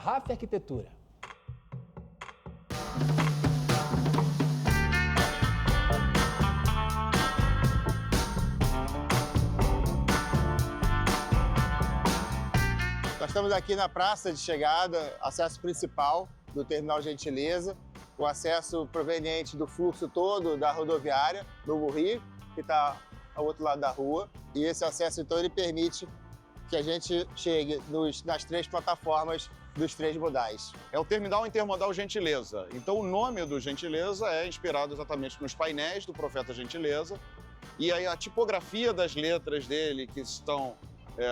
RAF Arquitetura. Nós estamos aqui na praça de chegada, acesso principal do Terminal Gentileza, o acesso proveniente do fluxo todo da rodoviária Novo Rio, que está ao outro lado da rua. E esse acesso, então, ele permite que a gente chegue nas três plataformas dos três modais. É o Terminal Intermodal Gentileza. Então, o nome do Gentileza é inspirado exatamente nos painéis do Profeta Gentileza. E aí a tipografia das letras dele, que estão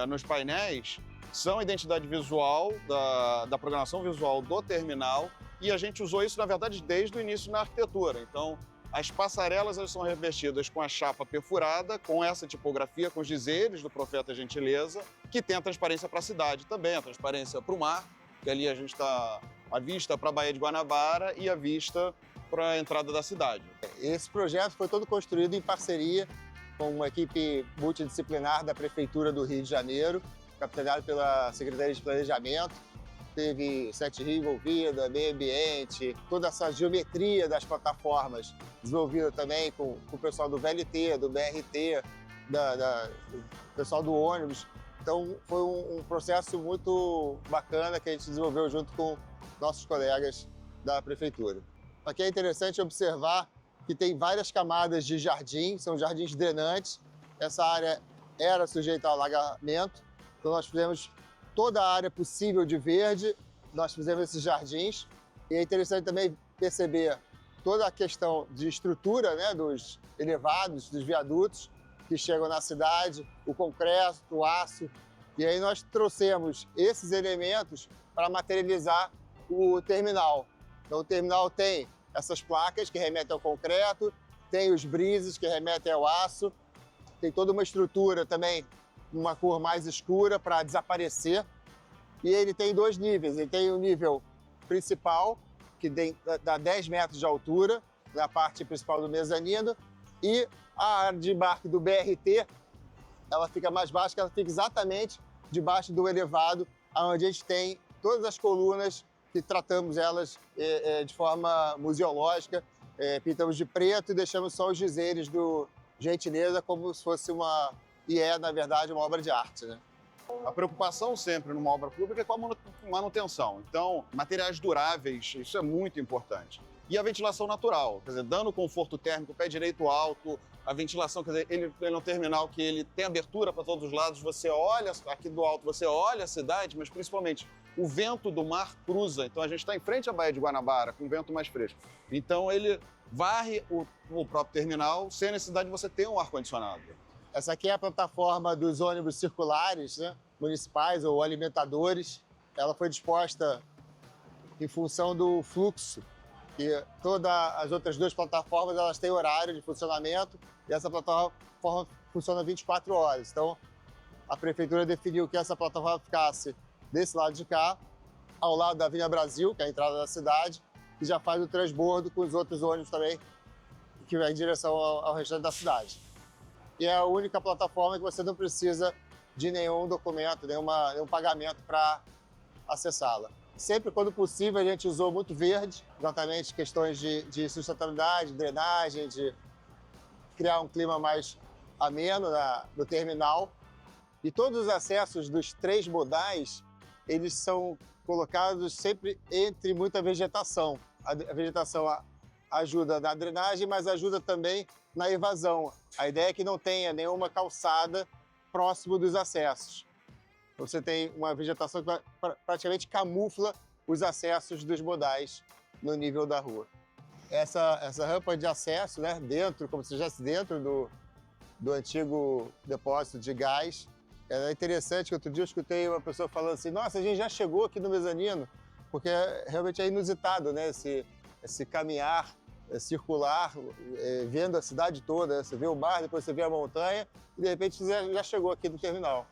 nos painéis, são a identidade visual da programação visual do terminal, e a gente usou isso, na verdade, desde o início na arquitetura. Então, as passarelas elas são revestidas com a chapa perfurada, com essa tipografia, com os dizeres do Profeta Gentileza, que tem a transparência para a cidade também, a transparência para o mar, que ali a gente está a vista para a Baía de Guanabara e a vista para a entrada da cidade. Esse projeto foi todo construído em parceria com uma equipe multidisciplinar da Prefeitura do Rio de Janeiro, capitaneado pela Secretaria de Planejamento. Teve Sete Rio envolvida, meio ambiente, toda essa geometria das plataformas desenvolvida também com o pessoal do VLT, do BRT, do pessoal do ônibus. Então foi um processo muito bacana que a gente desenvolveu junto com nossos colegas da Prefeitura. Aqui é interessante observar que tem várias camadas de jardim, são jardins drenantes. Essa área era sujeita a alagamento, então nós fizemos toda a área possível de verde, nós fizemos esses jardins. E é interessante também perceber toda a questão de estrutura, né, dos elevados, dos viadutos que chegam na cidade, o concreto, o aço. E aí nós trouxemos esses elementos para materializar o terminal. Então o terminal tem essas placas que remetem ao concreto, tem os brises que remetem ao aço, tem toda uma estrutura também, uma cor mais escura para desaparecer. E ele tem dois níveis, ele tem o nível principal, que dá 10 metros de altura, na parte principal do mezanino, e a área de embarque do BRT, ela fica mais baixa, que ela fica exatamente debaixo do elevado, onde a gente tem todas as colunas que tratamos elas de forma museológica, pintamos de preto e deixamos só os dizeres do Gentileza como se fosse na verdade, uma obra de arte, né? A preocupação sempre numa obra pública é com a manutenção. Então, materiais duráveis, isso é muito importante. E a ventilação natural, quer dizer, dando conforto térmico, pé direito alto, a ventilação, quer dizer, ele é um terminal que ele tem abertura para todos os lados, você olha aqui do alto, você olha a cidade, mas principalmente o vento do mar cruza. Então a gente está em frente à Baía de Guanabara, com um vento mais fresco. Então ele varre o próprio terminal sem a necessidade de você ter um ar-condicionado. Essa aqui é a plataforma dos ônibus circulares, né, municipais ou alimentadores. Ela foi disposta em função do fluxo. E todas as outras duas plataformas elas têm horário de funcionamento e essa plataforma funciona 24 horas. Então, a Prefeitura definiu que essa plataforma ficasse desse lado de cá, ao lado da Avenida Brasil, que é a entrada da cidade, e já faz o transbordo com os outros ônibus também, que vai em direção ao restante da cidade. E é a única plataforma que você não precisa de nenhum documento, nenhum pagamento para acessá-la. Sempre quando possível a gente usou muito verde, exatamente questões de sustentabilidade, drenagem, de criar um clima mais ameno no terminal. E todos os acessos dos três modais, eles são colocados sempre entre muita vegetação. A vegetação ajuda na drenagem, mas ajuda também na evasão. A ideia é que não tenha nenhuma calçada próximo dos acessos. Você tem uma vegetação que praticamente camufla os acessos dos modais no nível da rua. Essa rampa de acesso, né, dentro, como se estivesse dentro do antigo depósito de gás, é interessante que outro dia eu escutei uma pessoa falando assim, nossa, a gente já chegou aqui no mezanino, porque realmente é inusitado, né, esse caminhar circular, vendo a cidade toda, você vê o mar, depois você vê a montanha, e de repente você já chegou aqui no terminal.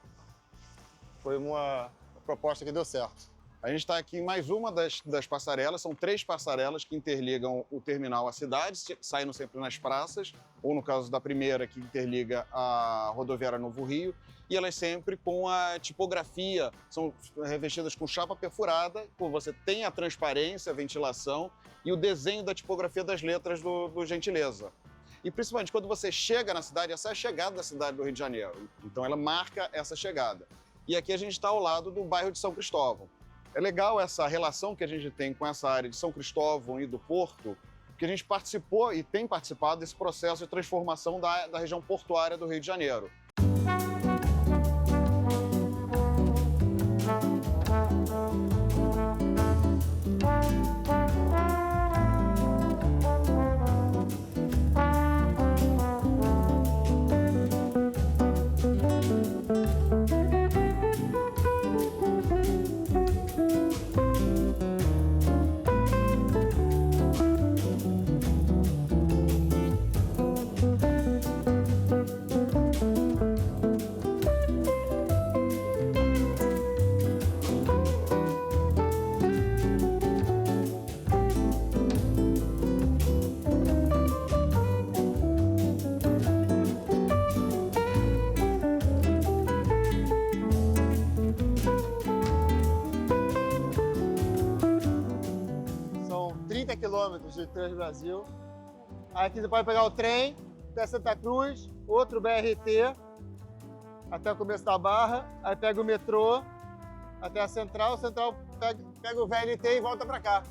Foi uma proposta que deu certo. A gente está aqui em mais uma das passarelas, são 3 passarelas que interligam o terminal à cidade, saindo sempre nas praças, ou no caso da primeira, que interliga a rodoviária Novo Rio. e elas sempre com a tipografia, são revestidas com chapa perfurada, você tem a transparência, a ventilação e o desenho da tipografia das letras do Gentileza. E principalmente quando você chega na cidade, essa é a chegada da cidade do Rio de Janeiro, então ela marca essa chegada. E aqui a gente está ao lado do bairro de São Cristóvão. É legal essa relação que a gente tem com essa área de São Cristóvão e do Porto, que a gente participou e tem participado desse processo de transformação da região portuária do Rio de Janeiro. São 30 quilômetros de Transbrasil. Aqui você pode pegar o trem até Santa Cruz, outro BRT até o começo da Barra, aí pega o metrô até a Central, pega o VLT e volta para cá.